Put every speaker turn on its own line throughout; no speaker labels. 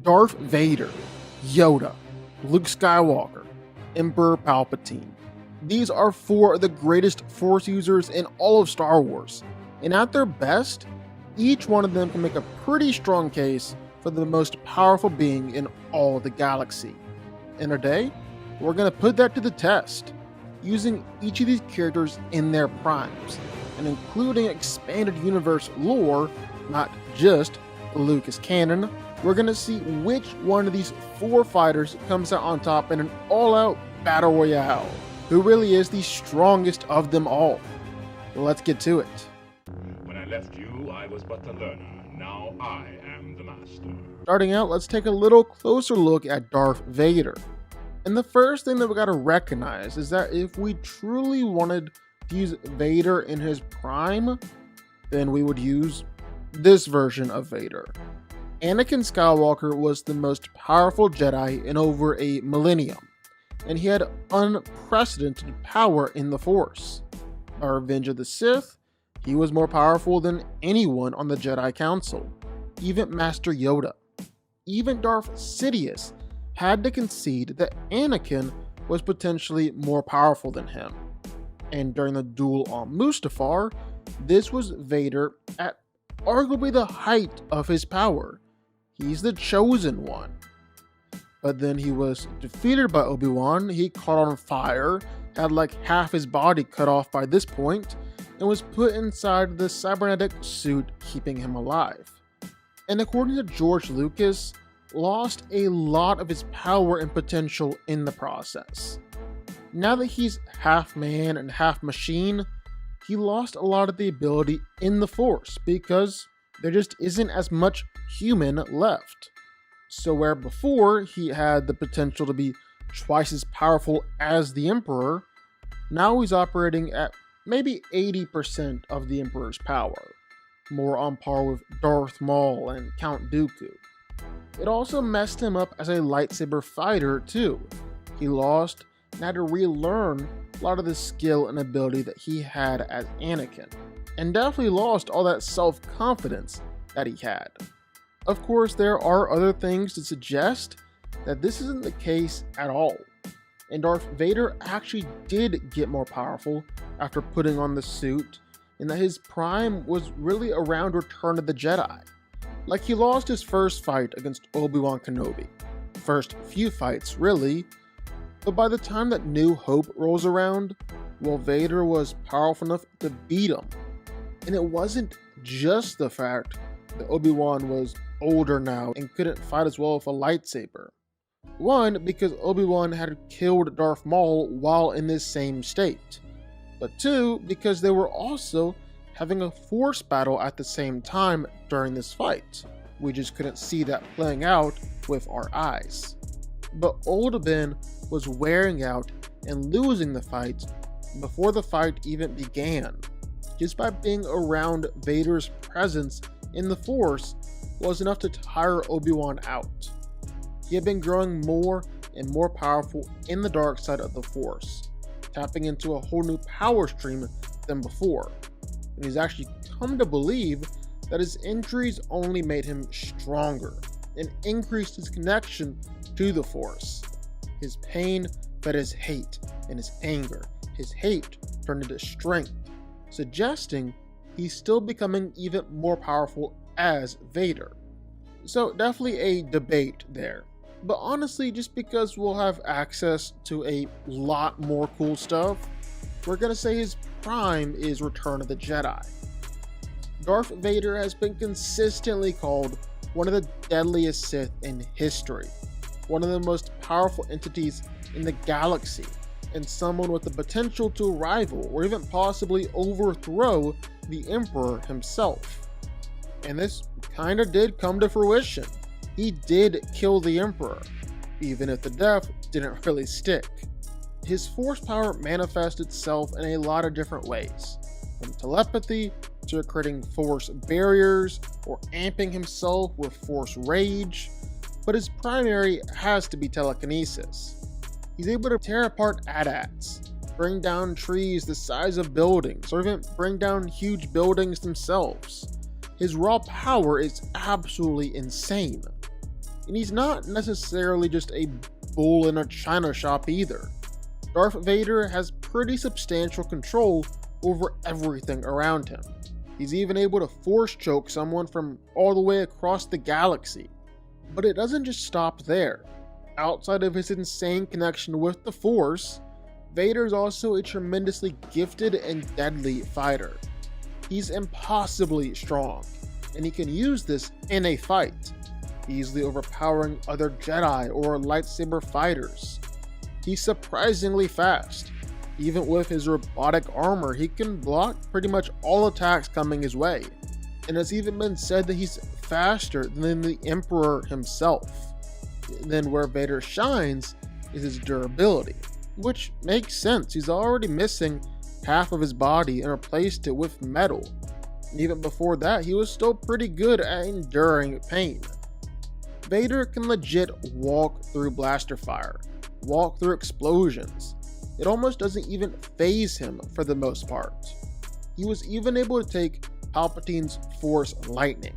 Darth Vader, Yoda, Luke Skywalker, Emperor Palpatine. These are four of the greatest Force users in all of Star Wars, and at their best, each one of them can make a pretty strong case for the most powerful being in all of the galaxy. And today, we're going to put that to the test, using each of these characters in their primes, and including expanded universe lore, not just the Lucas canon. We're going to see which one of these four fighters comes out on top in an all-out battle royale. Who really is the strongest of them all? Well, let's get to it.
When I left you, I was but the learner. Now I am the master.
Starting out, let's take a little closer look at Darth Vader. And the first thing that we gotta recognize is that if we truly wanted to use Vader in his prime, then we would use this version of Vader. Anakin Skywalker was the most powerful Jedi in over a millennium, and he had unprecedented power in the Force. By Revenge of the Sith, he was more powerful than anyone on the Jedi Council, even Master Yoda. Even Darth Sidious had to concede that Anakin was potentially more powerful than him. And during the duel on Mustafar, this was Vader at arguably the height of his power. He's the chosen one. But then he was defeated by Obi-Wan, he caught on fire, had like half his body cut off by this point, and was put inside the cybernetic suit keeping him alive. And according to George Lucas, lost a lot of his power and potential in the process. Now that he's half man and half machine, he lost a lot of the ability in the Force because there just isn't as much human left. So where before he had the potential to be twice as powerful as the Emperor, now he's operating at maybe 80% of the Emperor's power, more on par with Darth Maul and Count Dooku. It also messed him up as a lightsaber fighter too. He lost and had to relearn a lot of the skill and ability that he had as Anakin, and definitely lost all that self-confidence that he had. Of course, there are other things to suggest that this isn't the case at all, and Darth Vader actually did get more powerful after putting on the suit, and that his prime was really around Return of the Jedi. Like, he lost his first fight against Obi-Wan Kenobi, first few fights really, but by the time that New Hope rolls around, well, Vader was powerful enough to beat him. And it wasn't just the fact that Obi-Wan was older now and couldn't fight as well with a lightsaber. One, because Obi-Wan had killed Darth Maul while in this same state. But two, because they were also having a Force battle at the same time during this fight. We just couldn't see that playing out with our eyes. But old Ben was wearing out and losing the fight before the fight even began. Just by being around Vader's presence in the Force was enough to tire Obi-Wan out. He had been growing more and more powerful in the dark side of the Force, tapping into a whole new power stream than before. And he's actually come to believe that his injuries only made him stronger and increased his connection to the Force. His pain fed his hate, and his anger, his hate turned into strength, suggesting he's still becoming even more powerful as Vader. So definitely a debate there. But honestly, just because we'll have access to a lot more cool stuff, we're gonna say his prime is Return of the Jedi. Darth Vader has been consistently called one of the deadliest Sith in history, one of the most powerful entities in the galaxy, and someone with the potential to rival or even possibly overthrow the Emperor himself. And this kinda did come to fruition. He did kill the Emperor, even if the death didn't really stick. His Force power manifests itself in a lot of different ways, from telepathy to creating Force barriers or amping himself with Force rage, but his primary has to be telekinesis. He's able to tear apart AT-ATs, bring down trees the size of buildings, or even bring down huge buildings themselves. His raw power is absolutely insane. And he's not necessarily just a bull in a china shop either. Darth Vader has pretty substantial control over everything around him. He's even able to force choke someone from all the way across the galaxy. But it doesn't just stop there. Outside of his insane connection with the Force, Vader is also a tremendously gifted and deadly fighter. He's impossibly strong, and he can use this in a fight, easily overpowering other Jedi or lightsaber fighters. He's surprisingly fast. Even with his robotic armor, he can block pretty much all attacks coming his way, and it's even been said that he's faster than the Emperor himself. Then where Vader shines is his durability, which makes sense. He's already missing half of his body and replaced it with metal. And even before that, he was still pretty good at enduring pain. Vader can legit walk through blaster fire, walk through explosions. It almost doesn't even faze him for the most part. He was even able to take Palpatine's Force Lightning.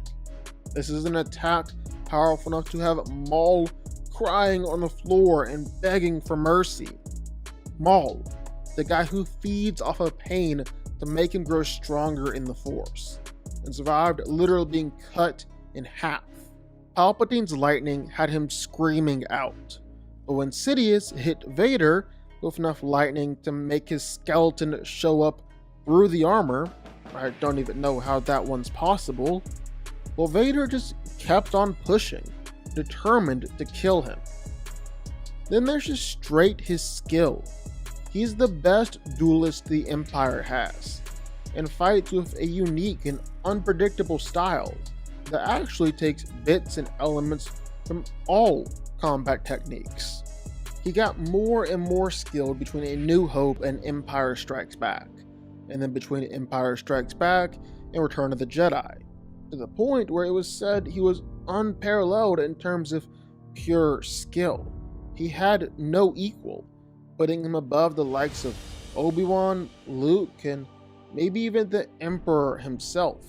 This is an attack powerful enough to have Maul crying on the floor and begging for mercy. Maul, the guy who feeds off of pain to make him grow stronger in the Force, and survived literally being cut in half. Palpatine's lightning had him screaming out, but when Sidious hit Vader with enough lightning to make his skeleton show up through the armor, I don't even know how that one's possible, well, Vader just kept on pushing, determined to kill him. Then there's just straight his skill. He's the best duelist the Empire has, and fights with a unique and unpredictable style that actually takes bits and elements from all combat techniques. He got more and more skilled between A New Hope and Empire Strikes Back, and then between Empire Strikes Back and Return of the Jedi, to the point where it was said he was unparalleled in terms of pure skill. He had no equal, putting him above the likes of Obi-Wan, Luke, and maybe even the Emperor himself.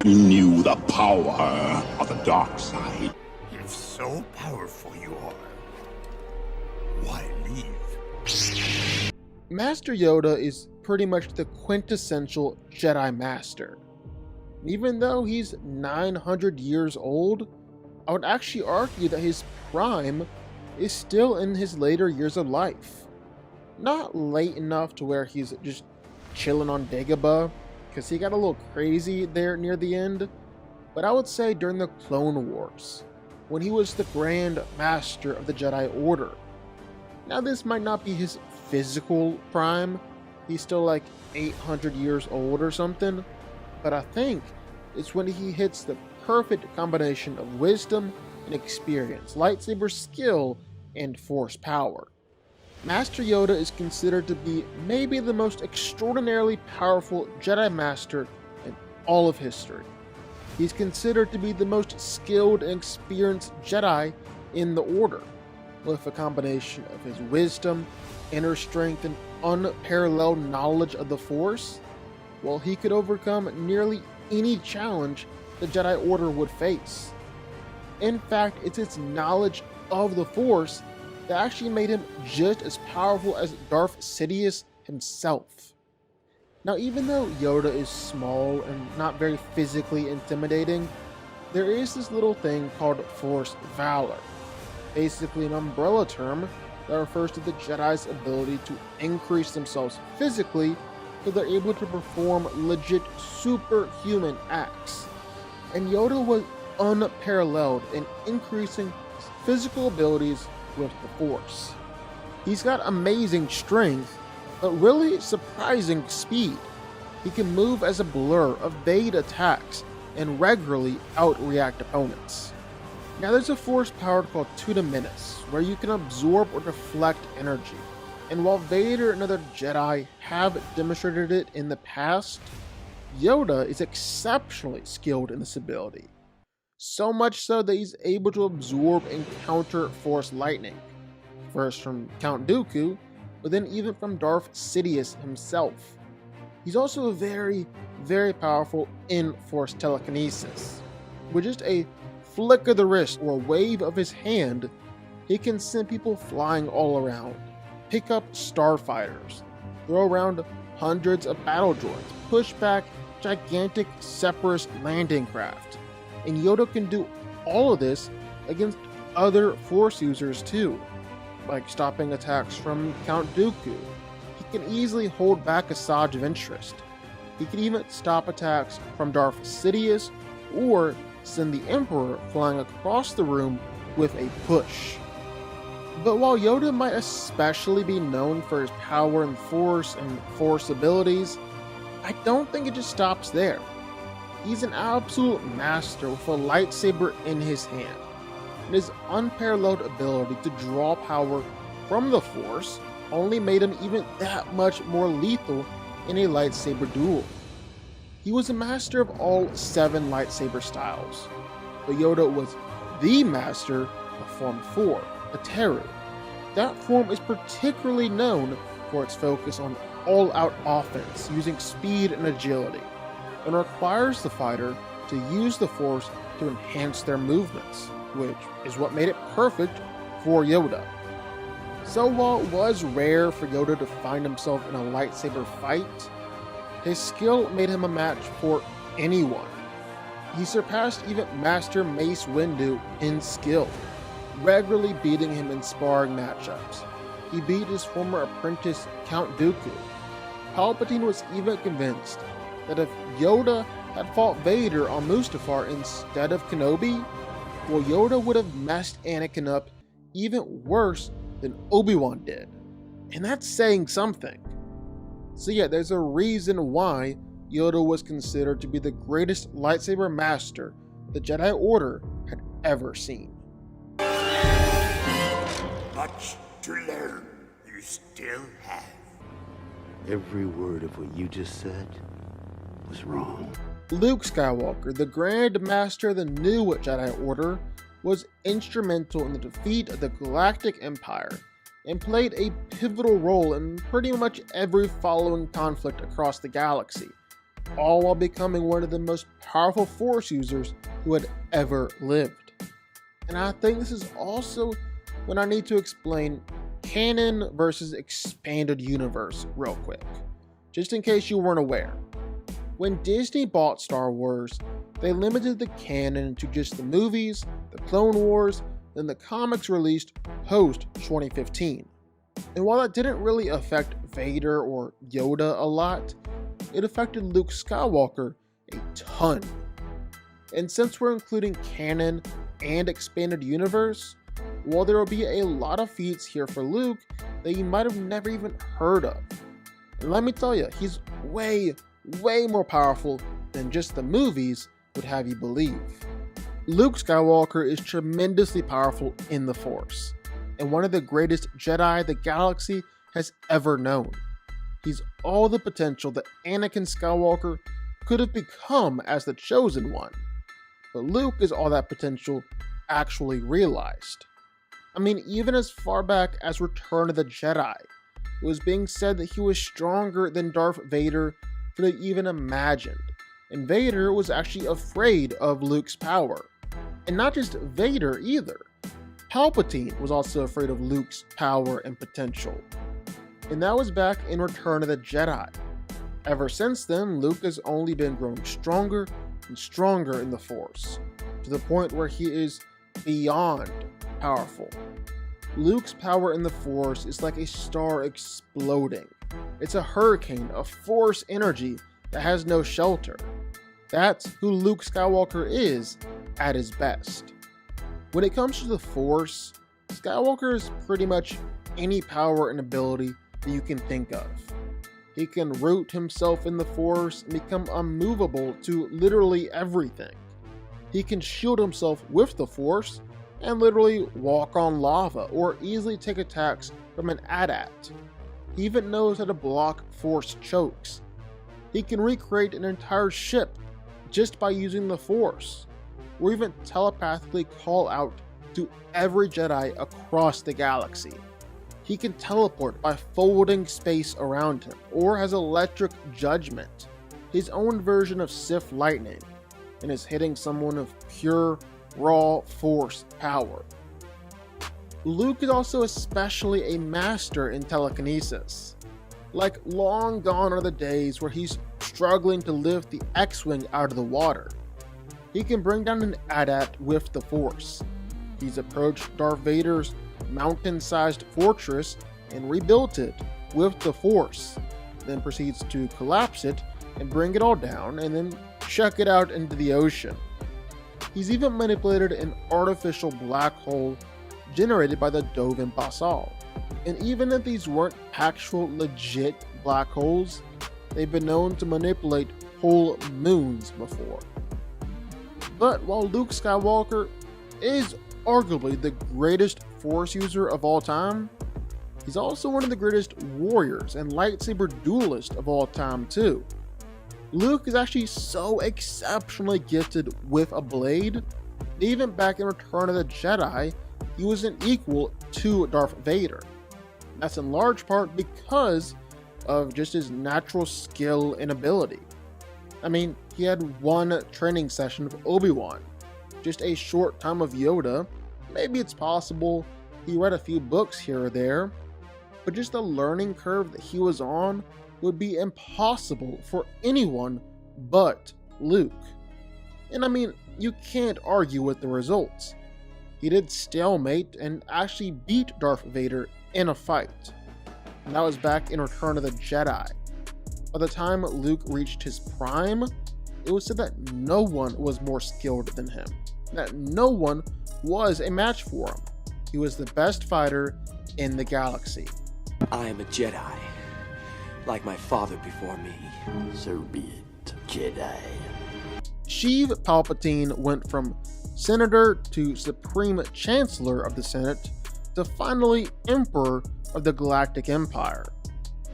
You knew the power of the dark side.
If so powerful you are, why leave?
Master Yoda is pretty much the quintessential Jedi Master. Even though he's 900 years old, I would actually argue that his prime is still in his later years of life. Not late enough to where he's just chilling on Dagobah, because he got a little crazy there near the end, but I would say during the Clone Wars, when he was the Grand Master of the Jedi Order. Now this might not be his physical prime, he's still like 800 years old or something, but I think it's when he hits the perfect combination of wisdom and experience, lightsaber skill, and Force power. Master Yoda is considered to be maybe the most extraordinarily powerful Jedi Master in all of history. He's considered to be the most skilled and experienced Jedi in the Order, with a combination of his wisdom, inner strength, and unparalleled knowledge of the Force. Well, he could overcome nearly any challenge the Jedi Order would face. In fact, it's its knowledge of the Force that actually made him just as powerful as Darth Sidious himself. Now, even though Yoda is small and not very physically intimidating, there is this little thing called Force Valor, basically an umbrella term that refers to the Jedi's ability to increase themselves physically so they're able to perform legit superhuman acts. And Yoda was unparalleled in increasing his physical abilities with the Force. He's got amazing strength, but really surprising speed. He can move as a blur, evade attacks, and regularly outreact opponents. Now there's a Force power called Tutaminis, where you can absorb or deflect energy. And while Vader and other Jedi have demonstrated it in the past, Yoda is exceptionally skilled in this ability. So much so that he's able to absorb and counter Force lightning. First from Count Dooku, but then even from Darth Sidious himself. He's also very, very powerful in Force telekinesis, with just a flick of the wrist or wave of his hand, he can send people flying all around, pick up starfighters, throw around hundreds of battle droids, push back gigantic separatist landing craft. And Yoda can do all of this against other Force users too, like stopping attacks from Count Dooku. He can easily hold back Asajj Ventress. He can even stop attacks from Darth Sidious or send the Emperor flying across the room with a push. But while Yoda might especially be known for his power and Force abilities, I don't think it just stops there. He's an absolute master with a lightsaber in his hand, and his unparalleled ability to draw power from the Force only made him even that much more lethal in a lightsaber duel. He was a master of all 7 lightsaber styles, but Yoda was the master of Form 4, the Teru. That form is particularly known for its focus on all-out offense using speed and agility, and requires the fighter to use the Force to enhance their movements, which is what made it perfect for Yoda. So while it was rare for Yoda to find himself in a lightsaber fight, his skill made him a match for anyone. He surpassed even Master Mace Windu in skill, regularly beating him in sparring matchups. He beat his former apprentice Count Dooku. Palpatine was even convinced that if Yoda had fought Vader on Mustafar instead of Kenobi, well, Yoda would have messed Anakin up even worse than Obi-Wan did. And that's saying something. So yeah, there's a reason why Yoda was considered to be the greatest lightsaber master the Jedi Order had ever seen.
Much to learn, you still have.
Every word of what you just said was wrong.
Luke Skywalker, the Grand Master of the new Jedi Order, was instrumental in the defeat of the Galactic Empire and played a pivotal role in pretty much every following conflict across the galaxy, all while becoming one of the most powerful Force users who had ever lived. And I think this is also when I need to explain canon versus expanded universe real quick, just in case you weren't aware. When Disney bought Star Wars, they limited the canon to just the movies, the Clone Wars, and the comics released post 2015. And while that didn't really affect Vader or Yoda a lot, it affected Luke Skywalker a ton. And since we're including canon and expanded universe, while there will be a lot of feats here for Luke that you might have never even heard of. And let me tell you, he's way more powerful than just the movies would have you believe. Luke Skywalker is tremendously powerful in the Force, and one of the greatest Jedi the galaxy has ever known. He's all the potential that Anakin Skywalker could have become as the Chosen One, but Luke is all that potential actually realized. I mean, even as far back as Return of the Jedi, it was being said that he was stronger than Darth Vader could have even imagined, and Vader was actually afraid of Luke's power. And not just Vader either. Palpatine was also afraid of Luke's power and potential. And that was back in Return of the Jedi. Ever since then, Luke has only been growing stronger and stronger in the Force, to the point where he is beyond powerful. Luke's power in the Force is like a star exploding. It's a hurricane of Force energy that has no shelter. That's who Luke Skywalker is at his best. When it comes to the Force, Skywalker is pretty much any power and ability that you can think of. He can root himself in the Force and become unmovable to literally everything. He can shield himself with the Force and literally walk on lava or easily take attacks from an AT-AT. He even knows how to block Force chokes. He can recreate an entire ship just by using the Force, or even telepathically call out to every Jedi across the galaxy. He can teleport by folding space around him, or has electric judgment, his own version of Sith lightning, and is hitting someone of pure, raw force power. Luke is also especially a master in telekinesis. Like, long gone are the days where he's struggling to lift the X-Wing out of the water. He can bring down an AT-AT with the Force. He's approached Darth Vader's mountain-sized fortress and rebuilt it with the Force, then proceeds to collapse it and bring it all down and then chuck it out into the ocean. He's even manipulated an artificial black hole generated by the Dovin Basal. And even if these weren't actual legit black holes, they've been known to manipulate whole moons before. But while Luke Skywalker is arguably the greatest Force user of all time, he's also one of the greatest warriors and lightsaber duelists of all time too. Luke is actually so exceptionally gifted with a blade, even back in Return of the Jedi, he was an equal to Darth Vader. That's in large part because of just his natural skill and ability. I mean, he had one training session of Obi-Wan, just a short time of Yoda. Maybe it's possible he read a few books here or there, but just the learning curve that he was on would be impossible for anyone but Luke. And I mean, you can't argue with the results. He did stalemate and actually beat Darth Vader in a fight. And that was back in Return of the Jedi. By the time Luke reached his prime, it was said that no one was more skilled than him, that no one was a match for him. He was the best fighter in the galaxy.
I am a Jedi, like my father before me.
So be it, Jedi.
Sheev Palpatine went from Senator to Supreme Chancellor of the Senate to finally Emperor of the Galactic Empire,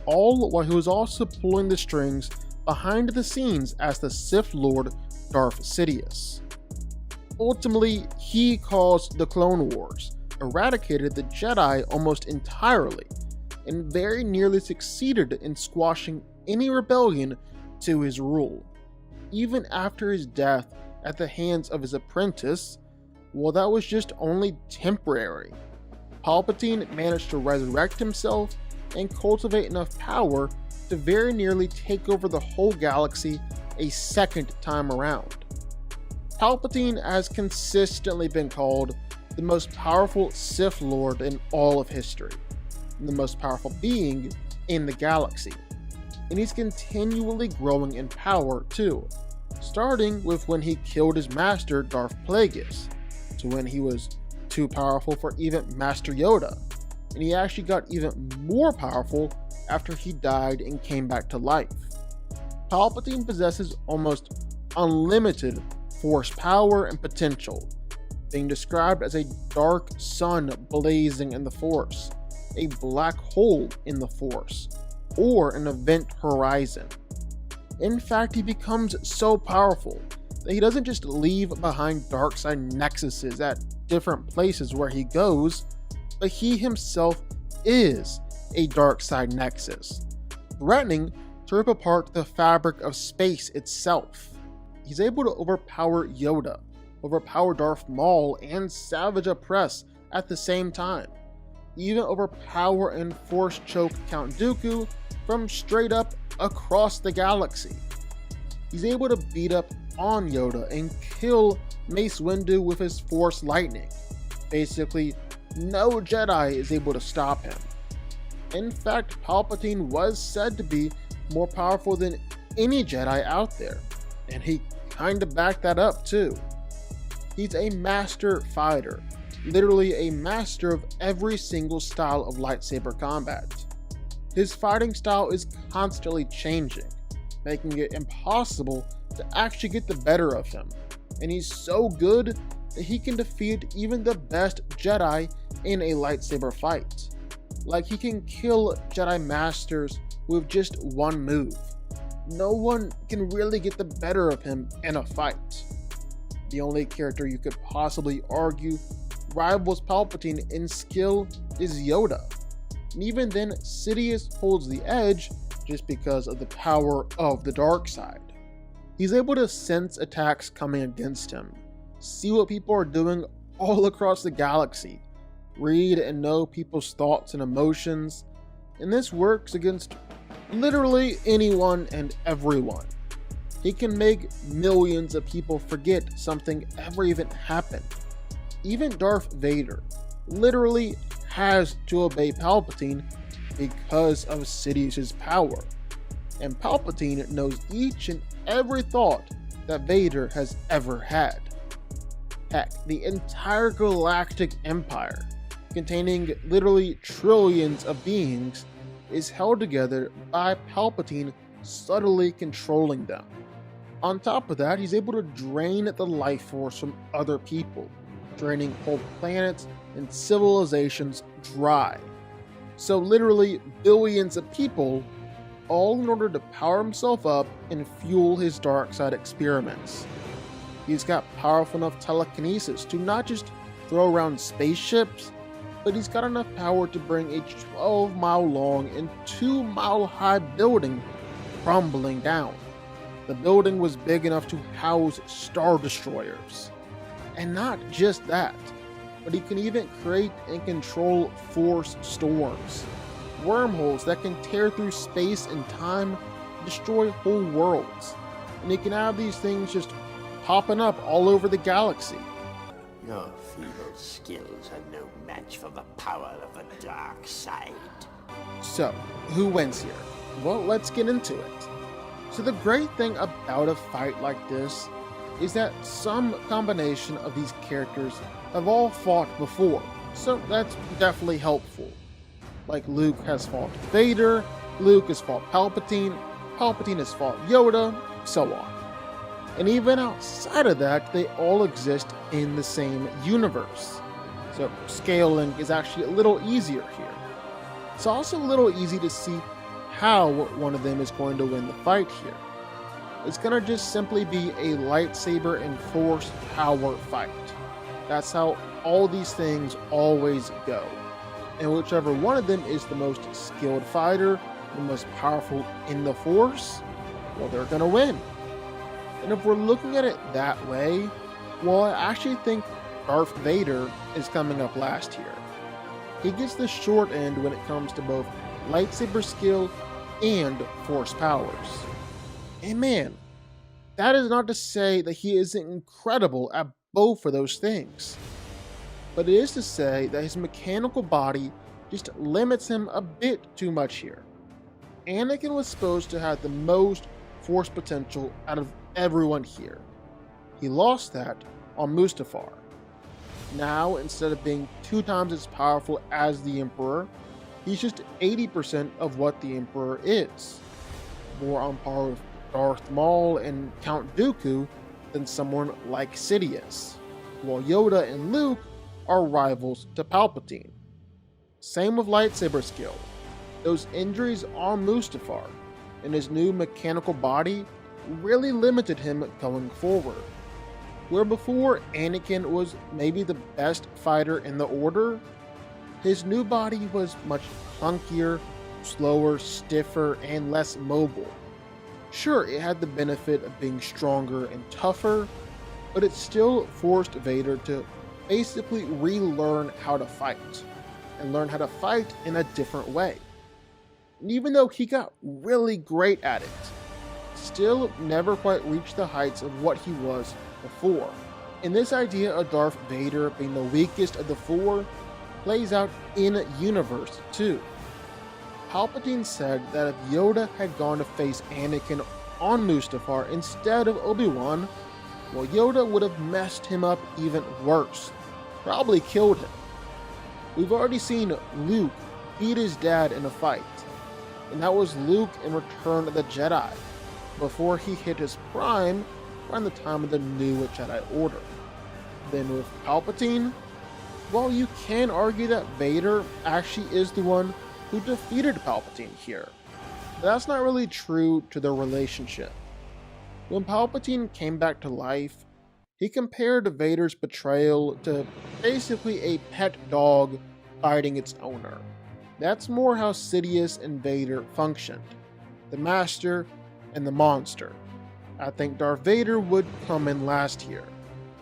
all while he was also pulling the strings behind the scenes as the Sith Lord Darth Sidious. Ultimately, he caused the Clone Wars, eradicated the Jedi almost entirely, and very nearly succeeded in squashing any rebellion to his rule. Even after his death at the hands of his apprentice, well, that was just only temporary. Palpatine managed to resurrect himself and cultivate enough power to very nearly take over the whole galaxy a second time around. Palpatine has consistently been called the most powerful Sith Lord in all of history, and the most powerful being in the galaxy. And he's continually growing in power too, starting with when he killed his master Darth Plagueis, to when he was too powerful for even Master Yoda, and he actually got even more powerful after he died and came back to life. Palpatine possesses almost unlimited Force power and potential, being described as a dark sun blazing in the Force, a black hole in the Force, or an event horizon. In fact, he becomes so powerful that he doesn't just leave behind dark side nexuses at different places where he goes, but he himself is a dark side nexus, threatening to rip apart the fabric of space itself. He's able to overpower Yoda, overpower Darth Maul, and Savage Opress at the same time. Even overpower and force choke Count Dooku from straight up across the galaxy. He's able to beat up on Yoda and kill Mace Windu with his Force lightning. Basically, no Jedi is able to stop him. In fact, Palpatine was said to be more powerful than any Jedi out there, and he kinda backed that up too. He's a master fighter, literally a master of every single style of lightsaber combat. His fighting style is constantly changing, making it impossible to actually get the better of him, and he's so good that he can defeat even the best Jedi in a lightsaber fight. Like, he can kill Jedi Masters with just one move. No one can really get the better of him in a fight. The only character you could possibly argue rivals Palpatine in skill is Yoda. And even then, Sidious holds the edge just because of the power of the dark side. He's able to sense attacks coming against him, see what people are doing all across the galaxy, read and know people's thoughts and emotions, and this works against literally anyone and everyone. He can make millions of people forget something ever even happened. Even Darth Vader literally has to obey Palpatine because of Sidious's power. And Palpatine knows each and every thought that Vader has ever had. Heck, the entire galactic empire, containing literally trillions of beings, is held together by Palpatine subtly controlling them. On top of that, he's able to drain the life force from other people, draining whole planets and civilizations dry. So literally billions of people, all in order to power himself up and fuel his dark side experiments. He's got powerful enough telekinesis to not just throw around spaceships, but he's got enough power to bring a 12-mile long and 2-mile high building crumbling down. The building was big enough to house Star Destroyers. And not just that, but he can even create and control force storms, wormholes that can tear through space and time, destroy whole worlds. And he can have these things just popping up all over the galaxy.
Your feeble skills are no match for the power of the dark side.
So, who wins here? Well, let's get into it. So the great thing about a fight like this is that some combination of these characters have all fought before, so that's definitely helpful. Like Luke has fought Vader, Luke has fought Palpatine, Palpatine has fought Yoda, so on. And even outside of that, they all exist in the same universe. So scaling is actually a little easier here. It's also a little easy to see how one of them is going to win the fight here. It's going to just simply be a lightsaber and force power fight. That's how all these things always go. And whichever one of them is the most skilled fighter, the most powerful in the force, well, they're going to win. And if we're looking at it that way, well, I actually think Darth Vader is coming up last here. He gets the short end when it comes to both lightsaber skill and force powers. And man, that is not to say that he isn't incredible at both of those things. But it is to say that his mechanical body just limits him a bit too much here. Anakin was supposed to have the most force potential out of everyone here. He lost that on Mustafar. Now, instead of being 2 times as powerful as the Emperor, he's just 80% of what the Emperor is. More on par with Darth Maul and Count Dooku than someone like Sidious, while Yoda and Luke are rivals to Palpatine. Same with lightsaber skill. Those injuries on Mustafar and his new mechanical body really limited him going forward. Where before Anakin was maybe the best fighter in the Order, his new body was much clunkier, slower, stiffer, and less mobile. Sure, it had the benefit of being stronger and tougher, but it still forced Vader to basically relearn how to fight, and learn how to fight in a different way. And even though he got really great at it, still never quite reached the heights of what he was before. And this idea of Darth Vader being the weakest of the 4 plays out in universe too. Palpatine said that if Yoda had gone to face Anakin on Mustafar instead of Obi-Wan, well, Yoda would have messed him up even worse, probably killed him. We've already seen Luke beat his dad in a fight, and that was Luke in Return of the Jedi, before he hit his prime around the time of the new Jedi Order. Then with Palpatine, well, you can argue that Vader actually is the one who defeated Palpatine here. But that's not really true to their relationship. When Palpatine came back to life, he compared Vader's betrayal to basically a pet dog fighting its owner. That's more how Sidious and Vader functioned. The master and the monster. I think Darth Vader would come in last here.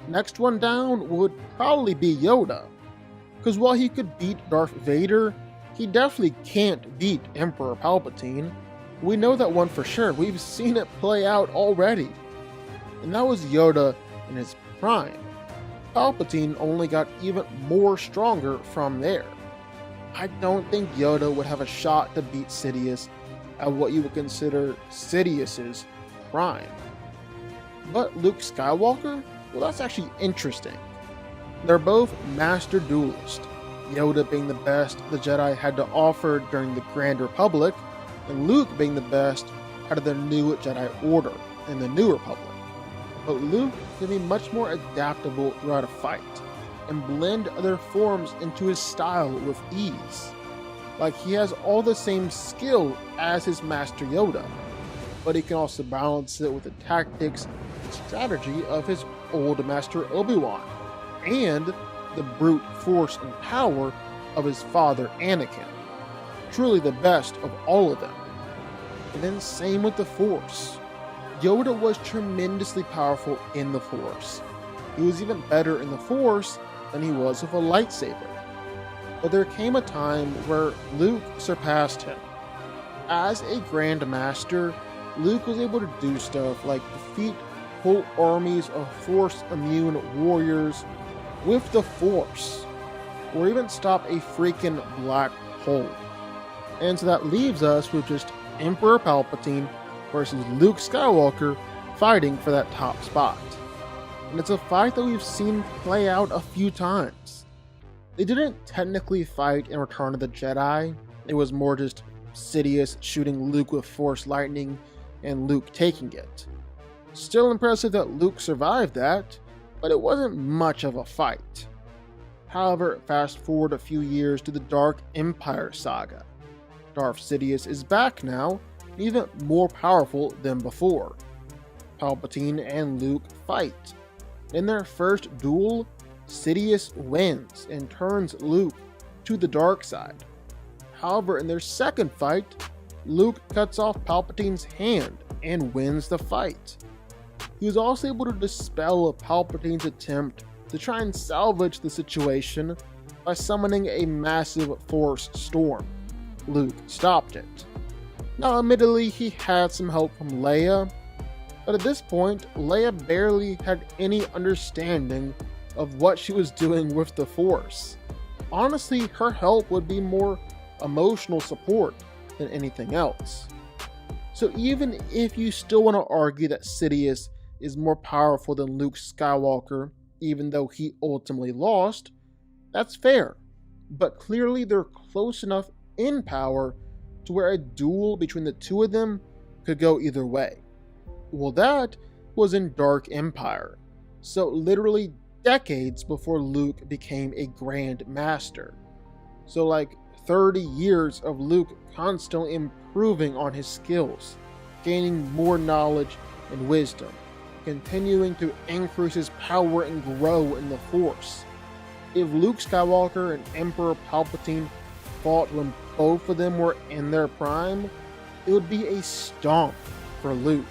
Next one down would probably be Yoda, because while he could beat Darth Vader, he definitely can't beat Emperor Palpatine. We know that one for sure, we've seen it play out already. And that was Yoda in his prime. Palpatine only got even more stronger from there. I don't think Yoda would have a shot to beat Sidious at what you would consider Sidious's prime. But Luke Skywalker? Well, that's actually interesting. They're both master duelists, Yoda being the best the Jedi had to offer during the Grand Republic, and Luke being the best out of the new Jedi Order in the New Republic. But Luke can be much more adaptable throughout a fight, and blend other forms into his style with ease. Like, he has all the same skill as his master Yoda, but he can also balance it with the tactics and strategy of his old master Obi-Wan, and the brute force and power of his father Anakin. Truly the best of all of them. And then same with the Force. Yoda was tremendously powerful in the Force. He was even better in the Force than he was with a lightsaber. But there came a time where Luke surpassed him. As a Grand Master, Luke was able to do stuff like defeat whole armies of Force-immune warriors with the Force, or even stop a freaking black hole. And so that leaves us with just Emperor Palpatine versus Luke Skywalker fighting for that top spot. And it's a fight that we've seen play out a few times. They didn't technically fight in Return of the Jedi, it was more just Sidious shooting Luke with Force lightning and Luke taking it. Still impressive that Luke survived that, but it wasn't much of a fight. However, fast forward a few years to the Dark Empire saga. Darth Sidious is back now, even more powerful than before. Palpatine and Luke fight. In their first duel, Sidious wins and turns Luke to the dark side. However, in their second fight, Luke cuts off Palpatine's hand and wins the fight. He was also able to dispel Palpatine's attempt to try and salvage the situation by summoning a massive Force storm. Luke stopped it. Now, admittedly, he had some help from Leia, but at this point, Leia barely had any understanding of what she was doing with the Force. Honestly, her help would be more emotional support than anything else. So even if you still want to argue that Sidious is more powerful than Luke Skywalker, even though he ultimately lost, that's fair. But clearly they're close enough in power to where a duel between the two of them could go either way. Well, that was in Dark Empire, so literally decades before Luke became a Grand Master. So like 30 years of Luke constantly improving on his skills, gaining more knowledge and wisdom, continuing to increase his power and grow in the Force. If Luke Skywalker and Emperor Palpatine fought when both of them were in their prime, it would be a stomp for Luke.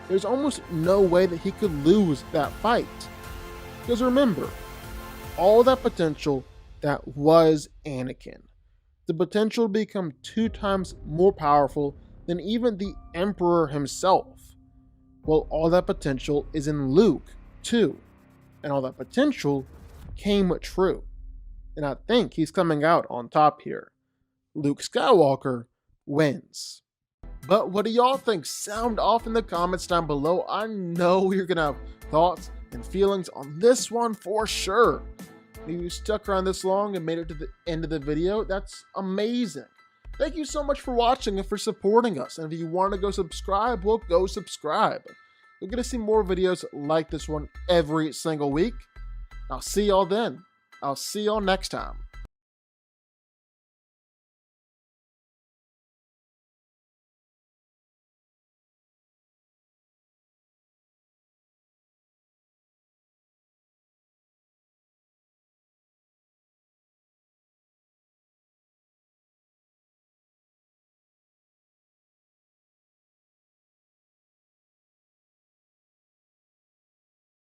There's almost no way that he could lose that fight. Because remember, all that potential that was Anakin. The potential to become 2 times more powerful than even the Emperor himself. Well, all that potential is in Luke, too. And all that potential came true. And I think he's coming out on top here. Luke Skywalker wins. But what do y'all think? Sound off in the comments down below. I know you're gonna have thoughts and feelings on this one for sure. If you stuck around this long and made it to the end of the video, that's amazing. Thank you so much for watching and for supporting us. And if you want to go subscribe, well, go subscribe. You're going to see more videos like this one every single week. I'll see y'all then. I'll see y'all next time.